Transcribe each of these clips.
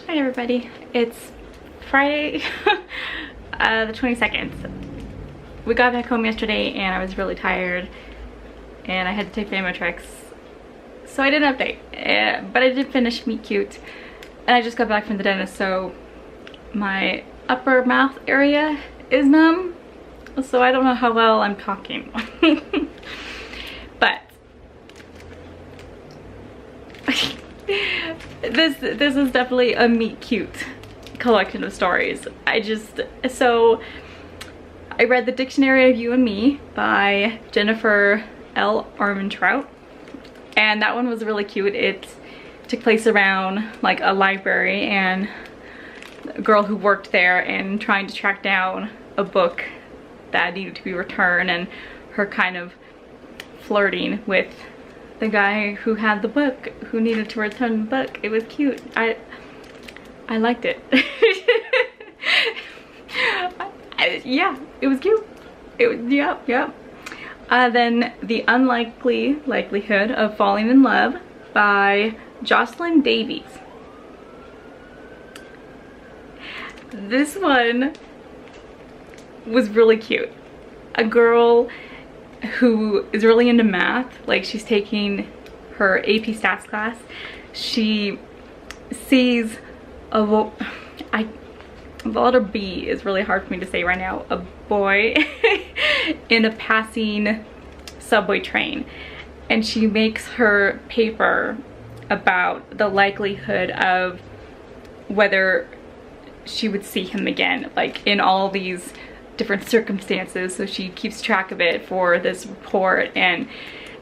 Hi everybody, it's Friday the 22nd. We got back home yesterday and I was really tired and I had to take family tricks, so I didn't update, but I did finish Meet Cute and I just got back from the dentist, so my upper mouth area is numb, so I don't know how well I'm talking. But this is definitely a Meet Cute collection of stories. I read The Dictionary of You and Me by Jennifer L. Armentrout, and that one was really cute. It took place around like a library and a girl who worked there and trying to track down a book that needed to be returned, and her kind of flirting with the guy who had the book, who needed to return the book. It was cute. I liked it. Yeah, it was cute. Yep. Then The Unlikely Likelihood of Falling in Love by Jocelyn Davies. This one was really cute. A girl who is really into math, like she's taking her AP Stats class. She sees the letter B is really hard for me to say right now, a boy in a passing subway train, and she makes her paper about the likelihood of whether she would see him again, like in all these different circumstances. So she keeps track of it for this report, and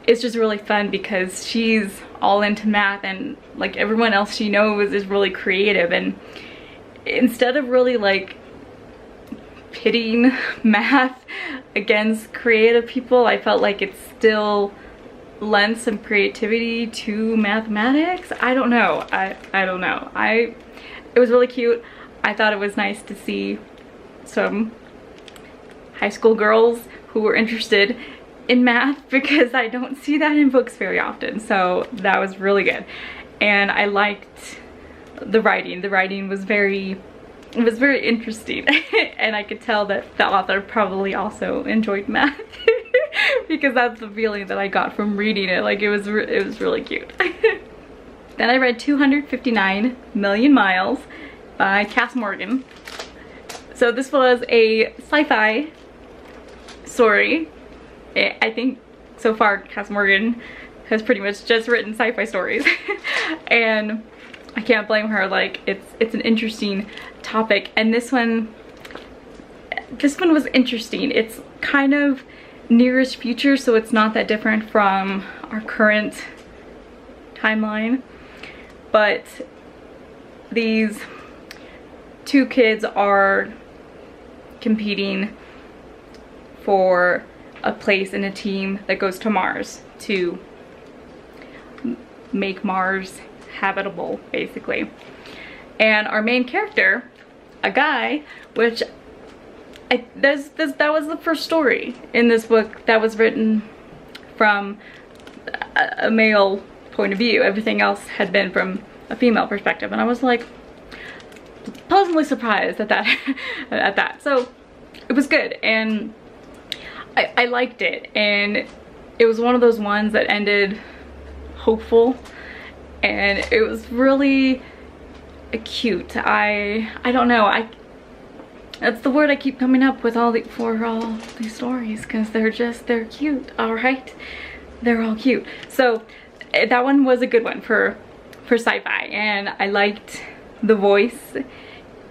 it's just really fun because she's all into math, and like everyone else she knows is really creative, and instead of really like pitting math against creative people, I felt like it still lends some creativity to mathematics. I don't know. It was really cute. I thought it was nice to see some high school girls who were interested in math, because I don't see that in books very often. So that was really good. And I liked the writing. The writing was very interesting. And I could tell that the author probably also enjoyed math because that's the feeling that I got from reading it. Like it was really cute. Then I read 259 Million Miles by Cass Morgan. So this was a sci-fi story. I think so far Cass Morgan has pretty much just written sci-fi stories. And I can't blame her. Like it's an interesting topic, and this one was interesting. It's kind of nearest future, so it's not that different from our current timeline, but these two kids are competing for a place in a team that goes to Mars to make Mars habitable, basically. And our main character, a guy, which that was the first story in this book that was written from a male point of view. Everything else had been from a female perspective, and I was like pleasantly surprised at that. So it was good, and I liked it, and it was one of those ones that ended hopeful, and it was really cute. I don't know, that's the word I keep coming up with for all these stories, because they're cute. All right, they're all cute. So that one was a good one for sci-fi, and I liked the voice.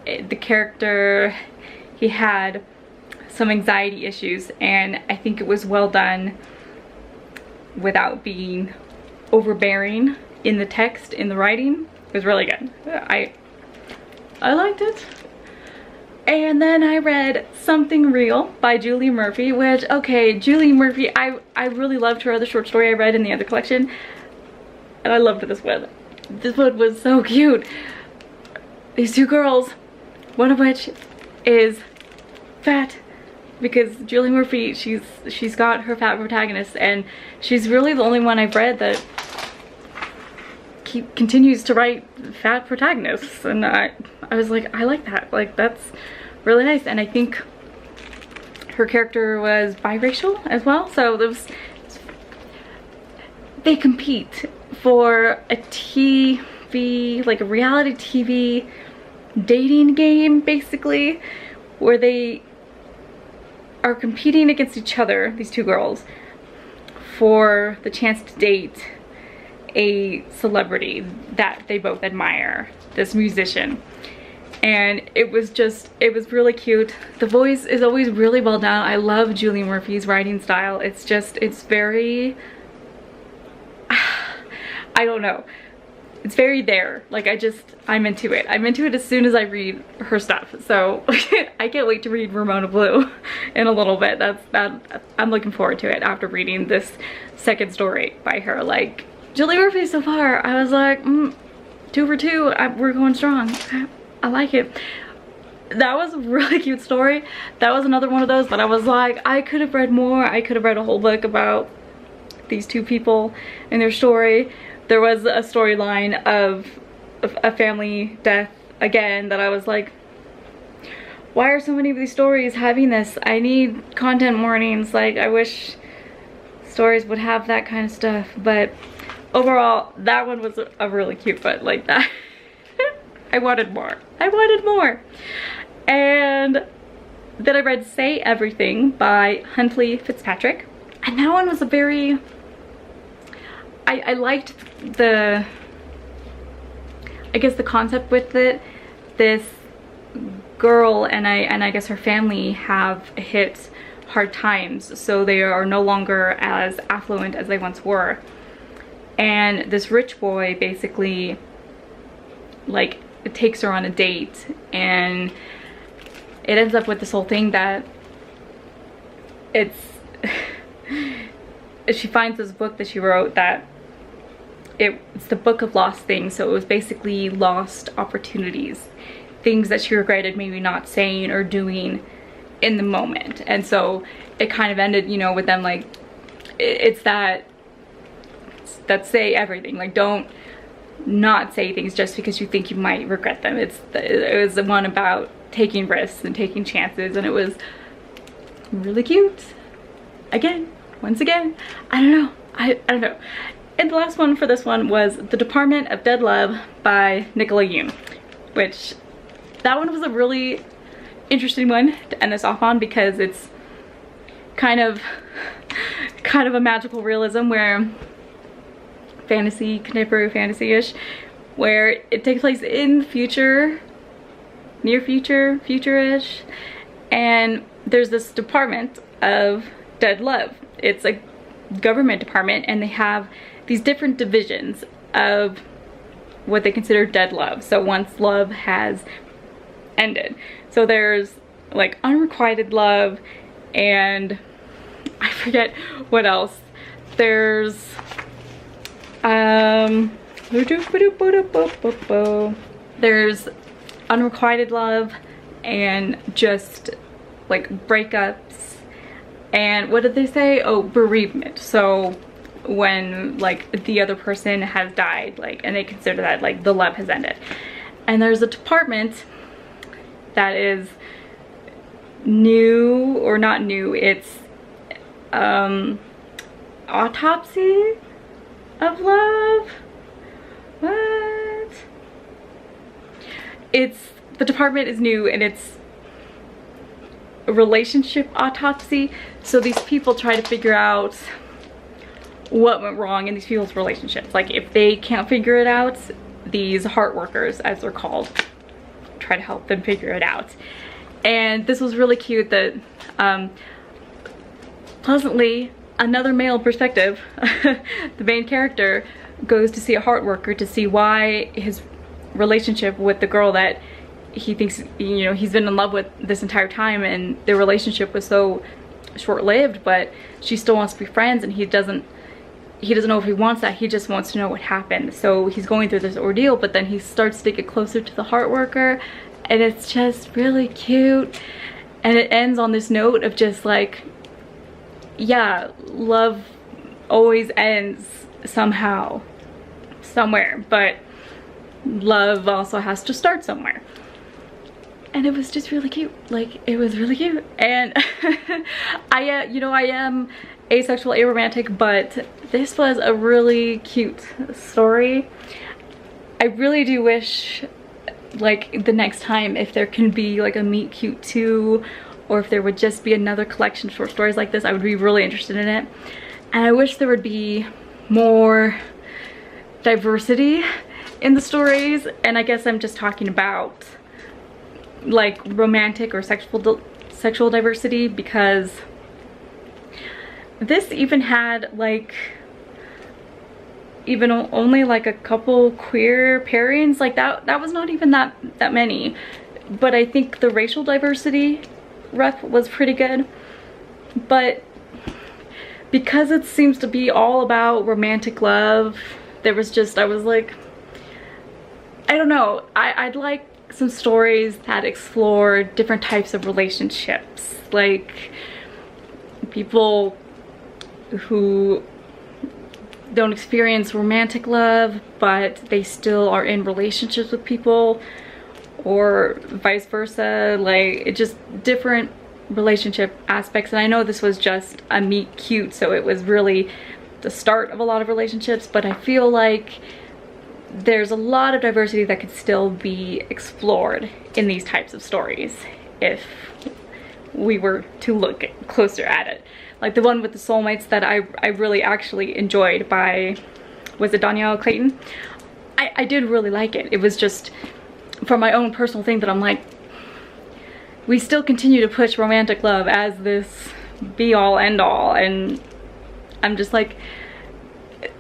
The character, he had some anxiety issues, and I think it was well done without being overbearing in the text, in the writing. It was really good. I liked it. And then I read Something Real by Julie Murphy, which, okay, Julie Murphy, I really loved her other short story I read in the other collection, and I loved this one. This one was so cute. These two girls, one of which is fat, because Julie Murphy, she's got her fat protagonist, and she's really the only one I've read that continues to write fat protagonists, and I was like, I like that. Like, that's really nice. And I think her character was biracial as well, so they compete for a TV, like a reality TV dating game, basically, where they are competing against each other, these two girls, for the chance to date a celebrity that they both admire, this musician. And it was really cute. The voice is always really well done. I love Julie Murphy's writing style. It's very, I don't know. It's very there. Like, I'm into it. I'm into it as soon as I read her stuff. So I can't wait to read Ramona Blue in a little bit. I'm looking forward to it after reading this second story by her. Like, Julie Murphy so far, I was like, 2 for 2. We're going strong. I like it. That was a really cute story. That was another one of those that I was like, I could have read more. I could have read a whole book about these two people and their story. There was a storyline of a family death again that I was like, why are so many of these stories having this? I need content warnings. Like, I wish stories would have that kind of stuff. But overall, that one was a really cute book like that. I wanted more. I wanted more. And then I read Say Everything by Huntley Fitzpatrick. And that one was a very, I liked the, I guess the concept with it. This girl and I guess her family have hit hard times, so they are no longer as affluent as they once were. And this rich boy basically, like, it takes her on a date, and it ends up with this whole thing that she finds this book that she wrote that it's the book of lost things. So it was basically lost opportunities, things that she regretted maybe not saying or doing in the moment. And so it kind of ended, you know, with them like, it's that say everything. Like, don't not say things just because you think you might regret them. It was the one about taking risks and taking chances, and it was really cute. Once again, I don't know. I don't know. And the last one for this one was The Department of Dead Love by Nicola Yoon, which that one was a really interesting one to end this off on, because it's kind of a magical realism, where fantasy, contemporary fantasy-ish, where it takes place in future, near future, future-ish, and there's this department of dead love. It's a government department, and they have these different divisions of what they consider dead love. So once love has ended. So there's like unrequited love, and I forget what else. There's there's unrequited love, and just like breakups, and what did they say? Oh, bereavement. So when like the other person has died, like, and they consider that like the love has ended. And there's a department that is new, or not new, it's autopsy of love. What? The department is new, and it's a relationship autopsy. So these people try to figure out what went wrong in these people's relationships. Like, if they can't figure it out, these heart workers, as they're called, try to help them figure it out. And this was really cute that pleasantly, another male perspective, the main character goes to see a heart worker to see why his relationship with the girl that he thinks, you know, he's been in love with this entire time, and their relationship was so short-lived, but she still wants to be friends, and he doesn't know if he wants that. He just wants to know what happened. So he's going through this ordeal, but then he starts to get closer to the heart worker, and it's just really cute. And it ends on this note of just like, yeah, love always ends somehow. somewhere, but love also has to start somewhere. And it was just really cute. Like, it was really cute. And you know, I am asexual, aromantic, but this was a really cute story. I really do wish, like, the next time, if there can be like a Meet Cute 2, or if there would just be another collection of short stories like this, I would be really interested in it. And I wish there would be more diversity in the stories. And I guess I'm just talking about like romantic or sexual diversity, because this even had like even only like a couple queer pairings. Like that was not even that many. But I think the racial diversity rep was pretty good. But because it seems to be all about romantic love, there was just, I was like, I don't know, I'd like some stories that explore different types of relationships, like people who don't experience romantic love but they still are in relationships with people, or vice versa, like it just different relationship aspects. And I know this was just a Meet Cute, so it was really the start of a lot of relationships, but I feel like there's a lot of diversity that could still be explored in these types of stories if we were to look closer at it. Like the one with the soulmates that I really actually enjoyed by, was it Danielle Clayton? I did really like it. It was just for my own personal thing that I'm like, we still continue to push romantic love as this be all end all, and I'm just like,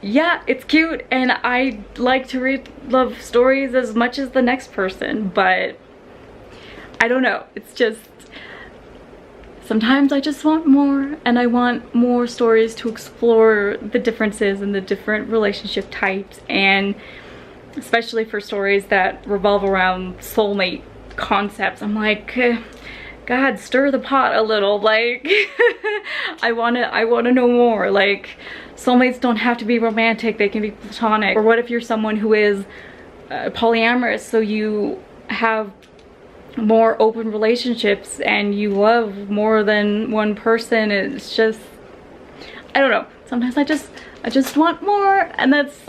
yeah, it's cute and I like to read love stories as much as the next person, but I don't know, it's just sometimes I just want more, and I want more stories to explore the differences and the different relationship types, and especially for stories that revolve around soulmate concepts. I'm like, God, stir the pot a little. Like I wanna know more. Like, soulmates don't have to be romantic, they can be platonic. Or what if you're someone who is polyamorous, so you have more open relationships and you love more than one person? It's just, I don't know, sometimes I just want more, and that's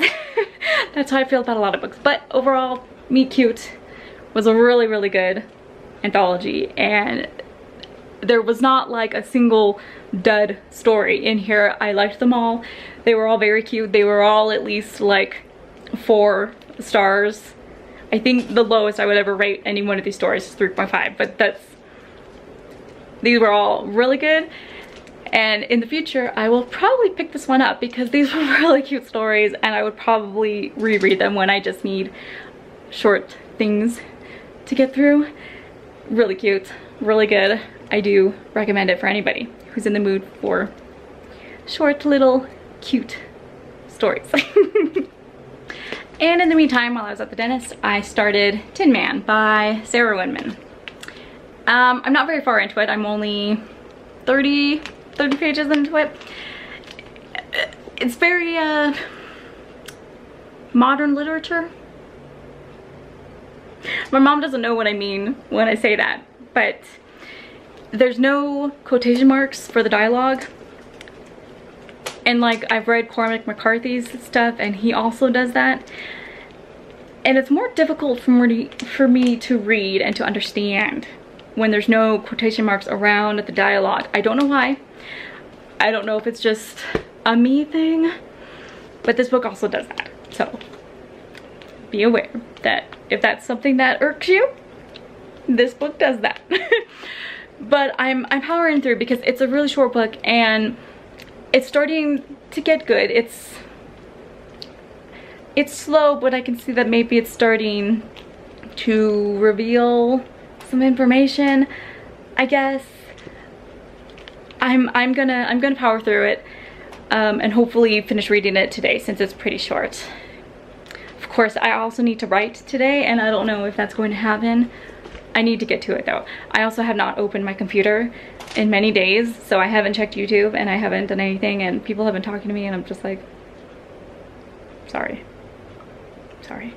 that's how I feel about a lot of books. But overall, Meet Cute was a really good anthology, and there was not like a single dud story in here. I liked them all. They were all very cute. They were all at least like 4 stars. I think the lowest I would ever rate any one of these stories is 3.5, but these were all really good. And in the future, I will probably pick this one up because these were really cute stories, and I would probably reread them when I just need short things to get through. Really cute, really good. I do recommend it for anybody who's in the mood for short little cute stories. And in the meantime, while I was at the dentist, I started Tin Man by Sarah Winman. I'm not very far into it. I'm only 30 pages into it. It's very modern literature. My mom doesn't know what I mean when I say that, but there's no quotation marks for the dialogue. And like, I've read Cormac McCarthy's stuff and he also does that. And it's more difficult for me to read and to understand when there's no quotation marks around the dialogue. I don't know why. I don't know if it's just a me thing, but this book also does that. So be aware that if that's something that irks you, this book does that. But I'm powering through because it's a really short book and it's starting to get good. It's slow, but I can see that maybe it's starting to reveal some information, I guess. I'm gonna power through it and hopefully finish reading it today since it's pretty short. Of course, I also need to write today and I don't know if that's going to happen. I need to get to it though. I also have not opened my computer in many days, so I haven't checked YouTube and I haven't done anything, and people have been talking to me and I'm just like, sorry. sorry.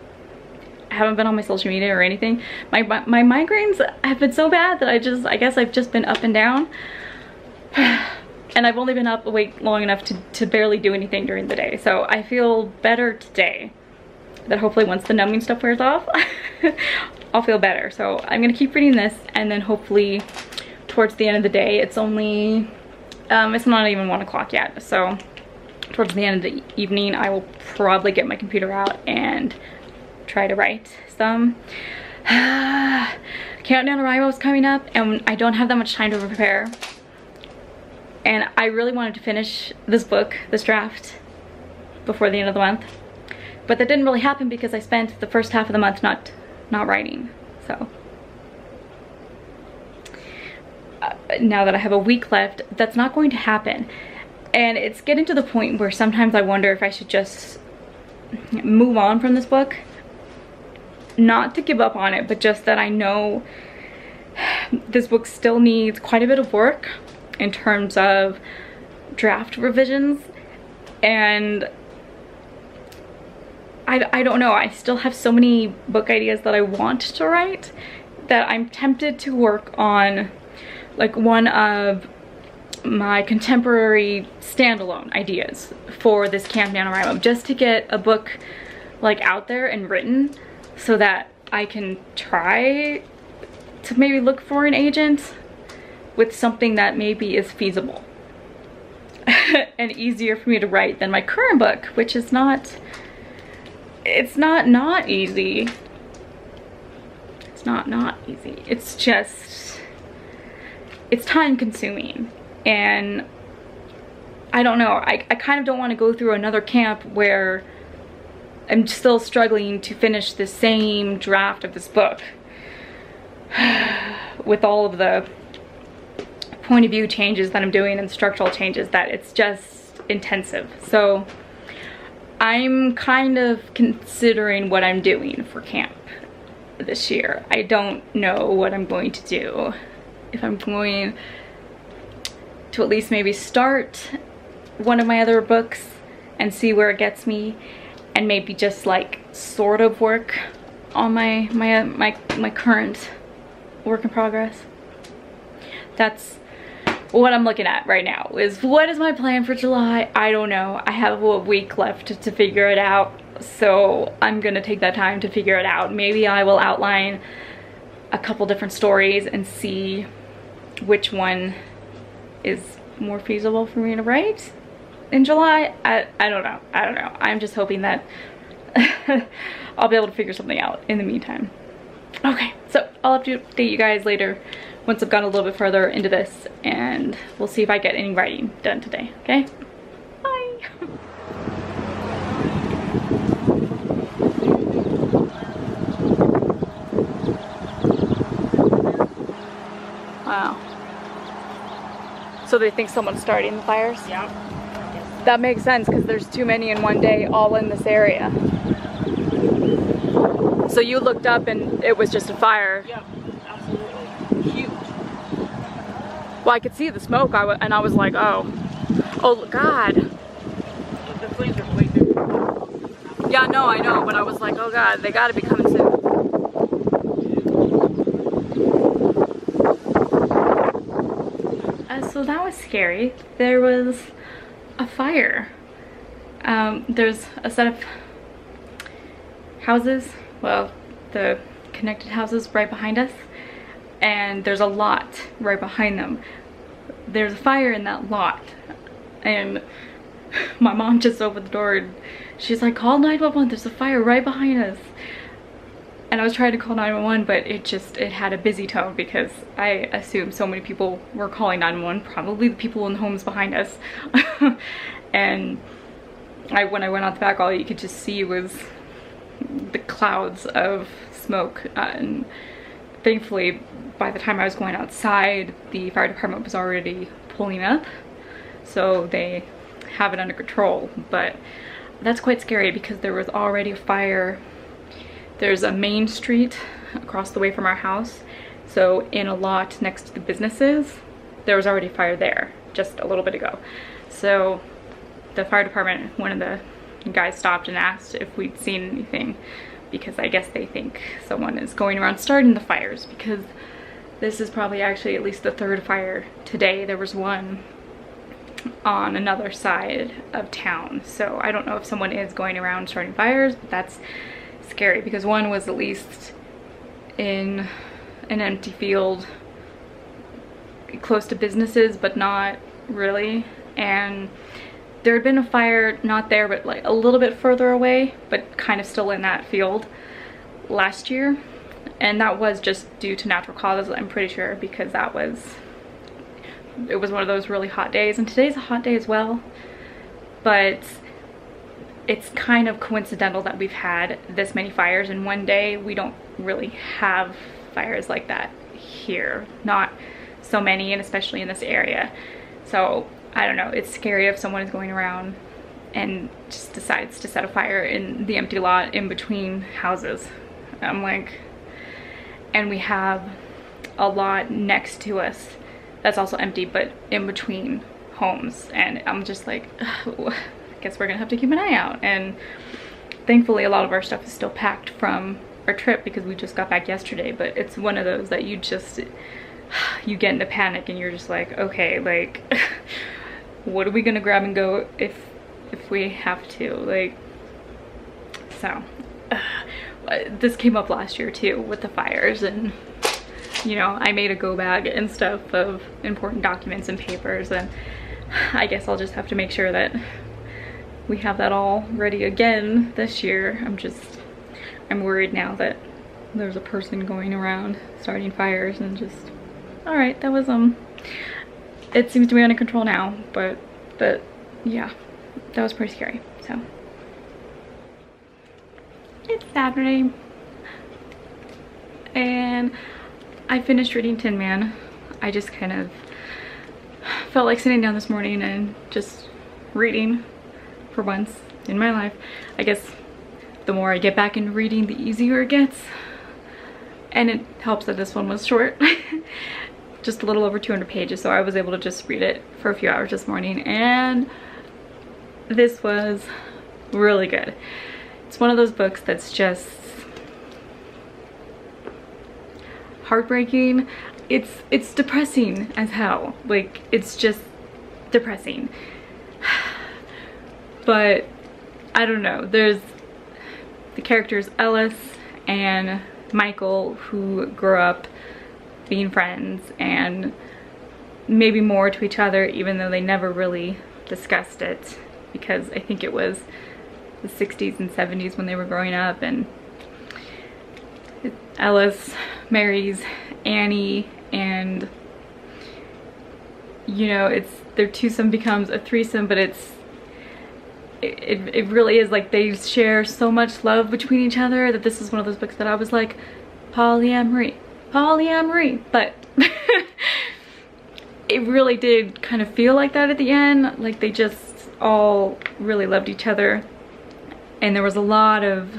I haven't been on my social media or anything. My migraines have been so bad that I guess I've just been up and down. And I've only been up awake long enough to barely do anything during the day. So I feel better today. That hopefully once the numbing stuff wears off, I'll feel better. So I'm gonna keep reading this, and then hopefully towards the end of the day, it's only, it's not even 1 o'clock yet. So towards the end of the evening, I will probably get my computer out and try to write some. Countdown Arrival is coming up, and I don't have that much time to prepare. And I really wanted to finish this book, this draft, before the end of the month. But that didn't really happen because I spent the first half of the month not writing. So now that I have a week left, that's not going to happen. And it's getting to the point where sometimes I wonder if I should just move on from this book. Not to give up on it, but just that I know this book still needs quite a bit of work in terms of draft revisions, and I don't know, I still have so many book ideas that I want to write that I'm tempted to work on like one of my contemporary standalone ideas for this Camp NaNoWriMo, just to get a book like out there and written so that I can try to maybe look for an agent with something that maybe is feasible and easier for me to write than my current book, which is not, it's not easy. It's not easy. It's just, it's time consuming. And I don't know, I kind of don't want to go through another camp where I'm still struggling to finish the same draft of this book with all of the point of view changes that I'm doing and structural changes, that it's just intensive. So I'm kind of considering what I'm doing for camp this year. I don't know what I'm going to do. If I'm going to at least maybe start one of my other books and see where it gets me, and maybe just like sort of work on my current work in progress. That's what I'm looking at right now. Is what is my plan for July? I don't know. I have a week left to figure it out, so I'm gonna take that time to figure it out. Maybe I will outline a couple different stories and see which one is more feasible for me to write in July. I don't know. I'm just hoping that I'll be able to figure something out in the meantime. Okay, so I'll update you guys later once I've gotten a little bit further into this, and we'll see if I get any writing done today, okay? Bye! Wow. So they think someone's starting the fires? Yeah. That makes sense, because there's too many in one day all in this area. So you looked up and it was just a fire? Yeah, absolutely. Huge. Well, I could see the smoke, and I was like, oh God. The flames are way bigger. Yeah, no, I know, but I was like, oh God, they gotta be coming soon. So that was scary. There was a fire. There's a set of houses, well, the connected houses right behind us, and there's a lot right behind them. There's a fire in that lot, and my mom just opened the door and she's like, call 911, there's a fire right behind us. And I was trying to call 911, but it had a busy tone because I assumed so many people were calling 911, probably the people in the homes behind us. And when I went out the back, all you could just see was the clouds of smoke, and thankfully by the time I was going outside, the fire department was already pulling up, so they have it under control. But that's quite scary because there was already a fire. There's a main street across the way from our house, so in a lot next to the businesses there was already a fire there just a little bit ago. So the fire department, one of the guys stopped and asked if we'd seen anything, because I guess they think someone is going around starting the fires, because this is probably actually at least the third fire today. There was one on another side of town, so I don't know if someone is going around starting fires, but that's scary because one was at least in an empty field close to businesses, but not really. And there had been a fire not there, but like a little bit further away, but kind of still in that field last year, and that was just due to natural causes, I'm pretty sure, because it was one of those really hot days, and today's a hot day as well. But it's kind of coincidental that we've had this many fires in one day. We don't really have fires like that here, not so many, and especially in this area. So I don't know, it's scary if someone is going around and just decides to set a fire in the empty lot in between houses. I'm like, and we have a lot next to us that's also empty, but in between homes, and I'm just like, I guess we're gonna have to keep an eye out. And thankfully a lot of our stuff is still packed from our trip because we just got back yesterday, but it's one of those that you get into panic and you're just like, okay, like what are we gonna grab and go if we have to, like. So this came up last year too with the fires, and you know, I made a go bag and stuff of important documents and papers, and I guess I'll just have to make sure that we have that all ready again this year. I'm worried now that there's a person going around starting fires, and just, all right, that was it seems to be under control now, but yeah, that was pretty scary. So it's Saturday and I finished reading Tin Man. I just kind of felt like sitting down this morning and just reading for once in my life. I guess the more I get back into reading, the easier it gets. And it helps that this one was short. Just a little over 200 pages, so I was able to just read it for a few hours this morning, and this was really good. It's one of those books that's just heartbreaking. It's depressing as hell. Like, it's just depressing. But I don't know, there's the characters Ellis and Michael, who grew up being friends and maybe more to each other, even though they never really discussed it, because I think it was the 60s and 70s when they were growing up. And Ellis marries Annie, and you know, their twosome becomes a threesome, but it really is like they share so much love between each other that this is one of those books that I was like, polyamory, but it really did kind of feel like that at the end. Like, they just all really loved each other, and there was a lot of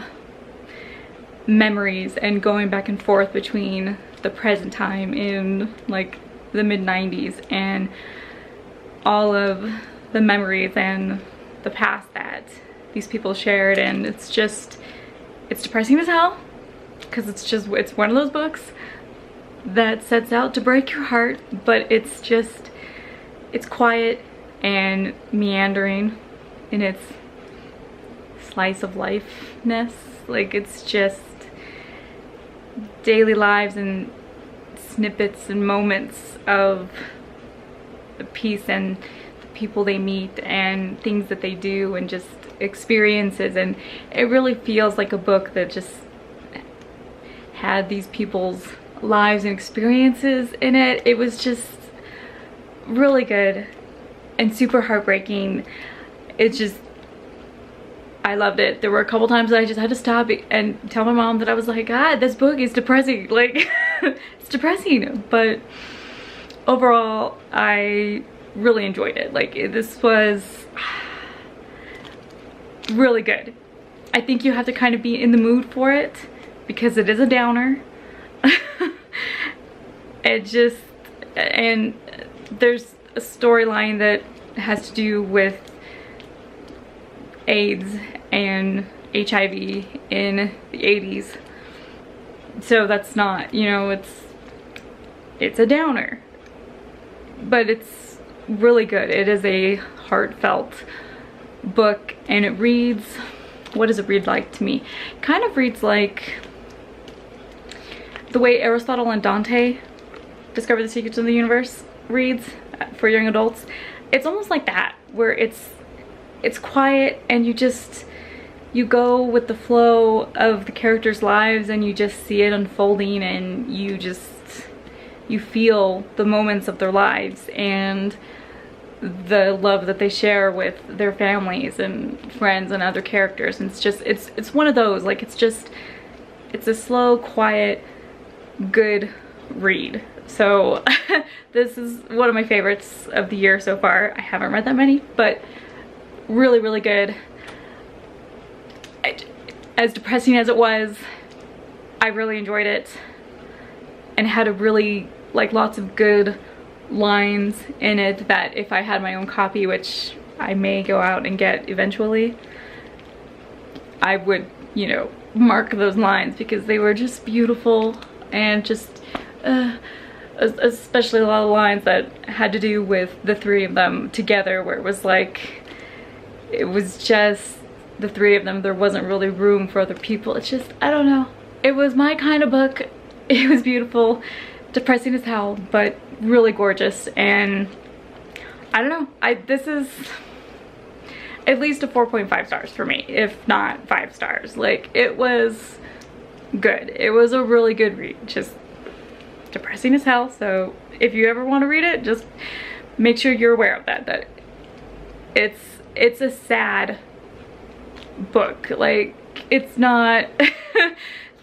memories and going back and forth between the present time in like the mid-90s and all of the memories and the past that these people shared. And it's depressing as hell, because it's one of those books that sets out to break your heart, but it's quiet and meandering in its slice of life-ness. Like, it's just daily lives and snippets and moments of the peace and the people they meet and things that they do and just experiences. And it really feels like a book that just had these people's lives and experiences in it. It was just really good and super heartbreaking. I loved it. There were a couple times that I just had to stop and tell my mom that I was like, God, this book is depressing. Like, it's depressing. But overall, I really enjoyed it. Like, this was really good. I think you have to kind of be in the mood for it, because it is a downer. And there's a storyline that has to do with AIDS and HIV in the 80s. So that's not, you know, it's a downer, but it's really good. It is a heartfelt book, and it reads, what does it read like to me? Kind of reads like the way Aristotle and Dante discover the secrets of the universe reads for young adults. It's almost like that, where it's quiet, and you go with the flow of the characters' lives, and you just see it unfolding, and you feel the moments of their lives and the love that they share with their families and friends and other characters. And it's one of those, like, it's a slow, quiet, good read. So this is one of my favorites of the year so far. I haven't read that many, but really, really good. As depressing as it was, I really enjoyed it, and had a really, like, lots of good lines in it that if I had my own copy, which I may go out and get eventually, I would, you know, mark those lines, because they were just beautiful, and just especially a lot of lines that had to do with the three of them together, where it was like, it was just the three of them. There wasn't really room for other people. It's just, I don't know. It was my kind of book. It was beautiful, depressing as hell, but really gorgeous. And I don't know, this is at least a 4.5 stars for me, if not 5 stars. Like, it was good. It was a really good read, just depressing as hell. So if you ever want to read it, just make sure you're aware of that it's a sad book. Like, it's not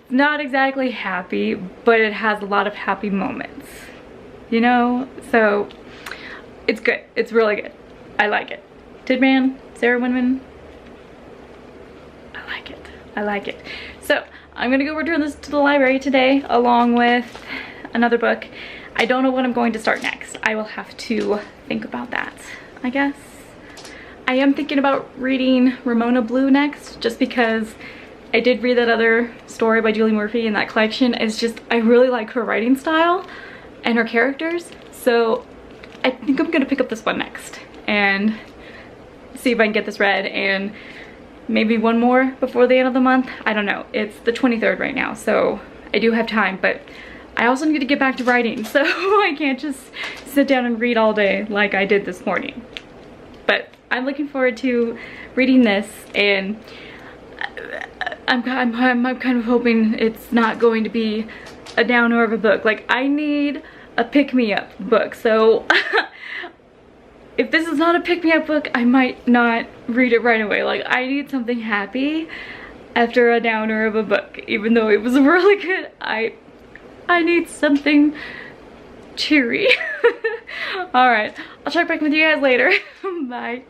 not exactly happy, but it has a lot of happy moments, you know? So it's good. It's really good. I like it. Tidman, Sarah Winman, I like it. I like it. So I'm gonna go return this to the library today, along with another book. I don't know what I'm going to start next. I will have to think about that, I guess. I am thinking about reading Ramona Blue next, just because I did read that other story by Julie Murphy in that collection. It's just, I really like her writing style and her characters. So I think I'm gonna pick up this one next and see if I can get this read, and maybe one more before the end of the month. I don't know. It's the 23rd right now, so I do have time, but I also need to get back to writing, so I can't just sit down and read all day like I did this morning. But I'm looking forward to reading this, and I'm kind of hoping it's not going to be a downer of a book. Like, I need a pick-me-up book, so if this is not a pick-me-up book, I might not read it right away. Like, I need something happy after a downer of a book. Even though it was really good, I need something cheery. All right, I'll check back with you guys later. Bye.